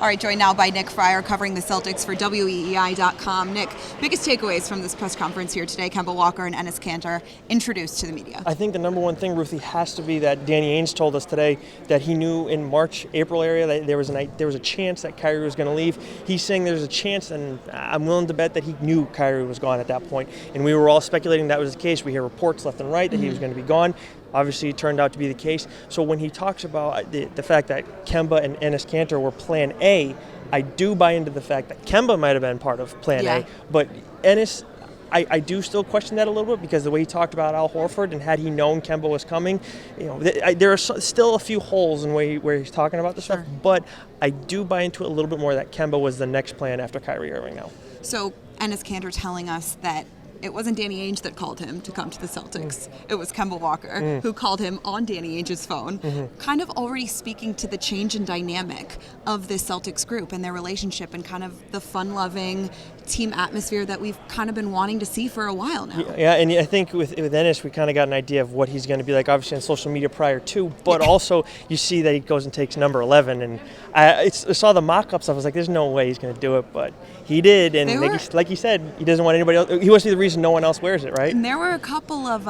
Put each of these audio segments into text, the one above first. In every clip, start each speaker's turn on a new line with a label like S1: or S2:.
S1: All right, joined now by Nick Friar, covering the Celtics for WEEI.com. Nick, biggest takeaways from this press conference here today, Kemba Walker and Enes Kanter introduced to the media.
S2: I think the number one thing, Ruthie, has to be that Danny Ainge told us today that he knew in March, April area that there was a chance that Kyrie was going to leave. He's saying there's a chance, and I'm willing to bet that he knew Kyrie was gone at that point. And we were all speculating that was the case. We hear reports left and right that he was going to be gone. Obviously, it turned out to be the case. So when he talks about the fact that Kemba and Enes Kanter were Plan A, I do buy into the fact that Kemba might have been part of Plan A. But Enes, I do still question that a little bit because the way he talked about Al Horford and had he known Kemba was coming, there are still a few holes in the way where he's talking about this stuff. But I do buy into it a little bit more that Kemba was the next plan after Kyrie Irving now.
S1: So Enes Kanter telling us that it wasn't Danny Ainge that called him to come to the Celtics. It was Kemba Walker who called him on Danny Ainge's phone, kind of already speaking to the change in dynamic of this Celtics group and their relationship and kind of the fun-loving team atmosphere that we've kind of been wanting to see for a while now.
S2: Yeah, and I think with Enes, we kind of got an idea of what he's going to be like, obviously on social media prior to, but also you see that he goes and takes number 11. And I saw the mock-ups. I was like, there's no way he's going to do it, but he did. And like he said, he doesn't want anybody else. He wants to be the reason no one else wears it, right?
S1: And there were a couple of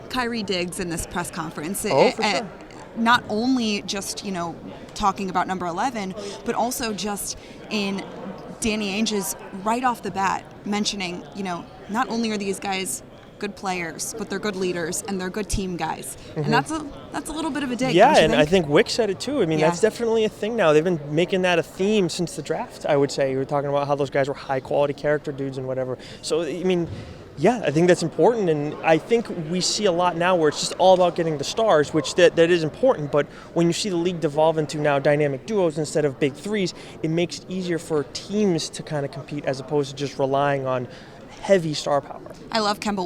S1: Kyrie digs in this press conference.
S2: Oh, for sure.
S1: Not only just, talking about number 11, but also just in Danny Ainge's right off the bat mentioning, not only are these guys good players, but they're good leaders and they're good team guys. And that's a little bit of a dig.
S2: Yeah, and I think Wick said it too. I mean, that's definitely a thing now. They've been making that a theme since the draft, I would say. We were talking about how those guys were high quality character dudes and whatever. So, I mean, yeah, I think that's important, and I think we see a lot now where it's just all about getting the stars, which that is important, but when you see the league devolve into now dynamic duos instead of big threes, it makes it easier for teams to kind of compete as opposed to just relying on heavy star power.
S1: I love Kemba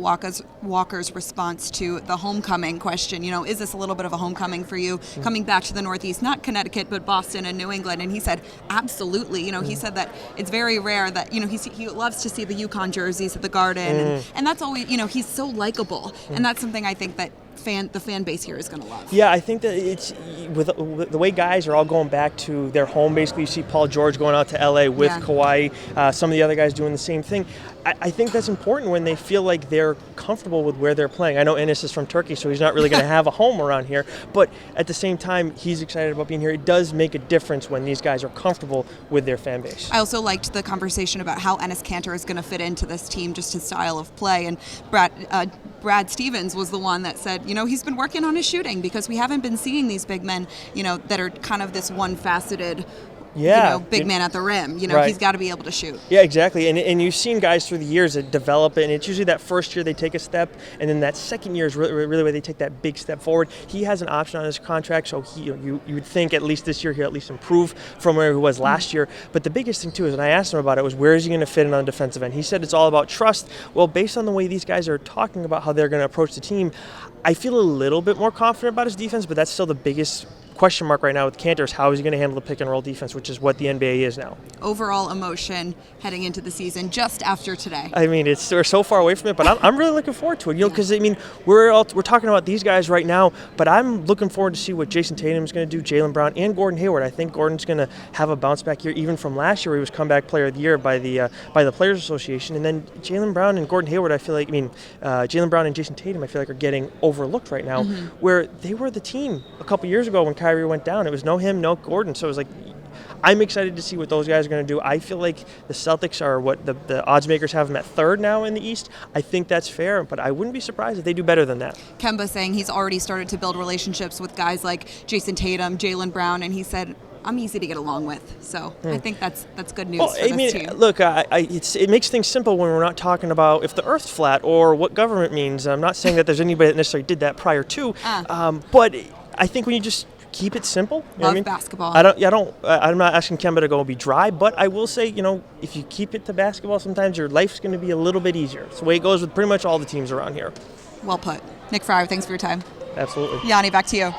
S1: Walker's response to the homecoming question. Is this a little bit of a homecoming for you, coming back to the Northeast, not Connecticut, but Boston and New England? And he said, absolutely. He said that it's very rare that, he loves to see the UConn jerseys at the Garden. And that's always, he's so likable. And that's something I think that the fan base here is going to love.
S2: Yeah, I think that it's with the way guys are all going back to their home. Basically, you see Paul George going out to LA with Kawhi. Some of the other guys doing the same thing. I think that's important when they feel like they're comfortable with where they're playing. I know Enes is from Turkey, so he's not really going to have a home around here. But at the same time, he's excited about being here. It does make a difference when these guys are comfortable with their fan base.
S1: I also liked the conversation about how Enes Kanter is going to fit into this team, just his style of play. And Brad Stevens was the one that said, he's been working on his shooting because we haven't been seeing these big men, that are kind of this one-faceted big man at the rim. He's got to be able to shoot.
S2: Yeah, exactly. And you've seen guys through the years that develop it, and it's usually that first year they take a step, and then that second year is really where they take that big step forward. He has an option on his contract, so you would think at least this year he'll at least improve from where he was last year. But the biggest thing, too, is when I asked him about it, was where is he going to fit in on the defensive end? He said it's all about trust. Well, based on the way these guys are talking about how they're going to approach the team, I feel a little bit more confident about his defense, but that's still the biggest question mark right now with Kanter is how is he going to handle the pick and roll defense, which is what the NBA is now.
S1: Overall emotion heading into the season just after today.
S2: I mean, we're so far away from it, but I'm really looking forward to it. Because we're talking about these guys right now, but I'm looking forward to see what Jason Tatum is going to do, Jaylen Brown, and Gordon Hayward. I think Gordon's going to have a bounce back year, even from last year, where he was comeback player of the year by the Players Association. And then Jaylen Brown and Gordon Hayward, Jaylen Brown and Jason Tatum, I feel like are getting overlooked right now, where they were the team a couple years ago when Kyrie went down. It was no him, no Gordon. So it was like, I'm excited to see what those guys are going to do. I feel like the Celtics are what the odds makers have them at third now in the East. I think that's fair, but I wouldn't be surprised if they do better than that.
S1: Kemba saying he's already started to build relationships with guys like Jason Tatum, Jaylen Brown, and he said, I'm easy to get along with. So I think that's good news for this team.
S2: Look, it makes things simple when we're not talking about if the Earth's flat or what government means. I'm not saying that there's anybody that necessarily did that prior to, but I think when you just keep it simple.
S1: Love basketball.
S2: I'm not asking Kemba to go be dry, but I will say, if you keep it to basketball, sometimes your life's going to be a little bit easier. It's the way it goes with pretty much all the teams around here.
S1: Well put. Nick Friar, thanks for your time.
S2: Absolutely.
S1: Yanni, back to you.